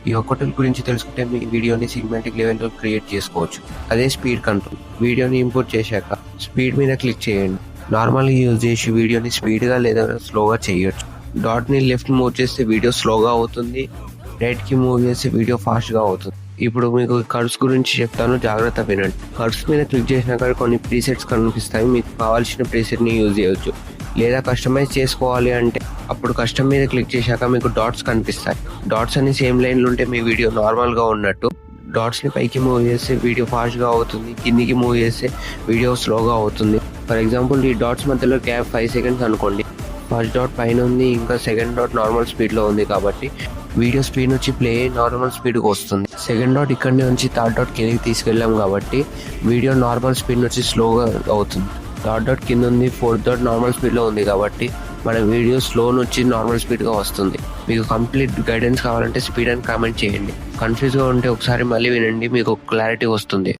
ఈ ఒక్క టూల్ గురించి తెలుసుకుంటే మీ వీడియోని సినిమాటిక్ లెవెల్లో క్రియేట్ చేసుకోవచ్చు. అదే స్పీడ్ కంట్రోల్. వీడియోని ఇంపోర్ట్ చేశాక స్పీడ్ మీద క్లిక్ చేయండి. నార్మల్గా యూజ్ చేసి వీడియోని స్పీడ్గా లేదా స్లోగా చేయొచ్చు. డాట్ని లెఫ్ట్ మూవ్ చేస్తే వీడియో స్లోగా అవుతుంది, రైట్కి మూవ్ చేస్తే వీడియో ఫాస్ట్గా అవుతుంది. ఇప్పుడు మీకు కర్వ్స్ గురించి చెప్తాను, జాగ్రత్త వినండి. కర్వ్స్ మీద క్లిక్ చేసినాక కొన్ని ప్రీసెట్స్ కనిపిస్తాయి. మీకు కావాల్సిన ప్రీసెట్ని యూజ్ చేయొచ్చు. లేదా కస్టమైజ్ చేసుకోవాలి అంటే అప్పుడు కస్టమ్ మీద క్లిక్ చేశాక మీకు డాట్స్ కనిపిస్తాయి. డాట్స్ అన్ని సేమ్ లైన్లు ఉంటే మీ వీడియో నార్మల్గా ఉన్నట్టు. డాట్స్ని పైకి మూవ్ చేస్తే వీడియో ఫాస్ట్గా అవుతుంది, కిందికి మూవ్ చేస్తే వీడియో స్లోగా అవుతుంది. ఫర్ ఎగ్జాంపుల్ ఈ డాట్స్ మధ్యలో గ్యాప్ 5 సెకండ్స్ అనుకోండి. ఫస్ట్ డాట్ పైన ఉంది, ఇంకా సెకండ్ డాట్ నార్మల్ స్పీడ్లో ఉంది కాబట్టి వీడియో స్పీడ్ నుంచి ప్లే నార్మల్ స్పీడ్కి వస్తుంది. సెకండ్ డాట్ ఇక్కడి నుంచి థర్డ్ డాట్ కిందకి తీసుకెళ్ళాం కాబట్టి వీడియో నార్మల్ స్పీడ్ నుంచి స్లోగా అవుతుంది. థర్డ్ డాట్ కింద ఉంది, ఫోర్త్ డాట్ నార్మల్ స్పీడ్లో ఉంది కాబట్టి మన వీడియో స్లో నుంచి నార్మల్ స్పీడ్గా వస్తుంది. మీకు కంప్లీట్ గైడెన్స్ కావాలంటే స్పీడ్ అని కామెంట్ చేయండి. కన్ఫ్యూజ్గా ఉంటే ఒకసారి మళ్ళీ వినండి, మీకు క్లారిటీ వస్తుంది.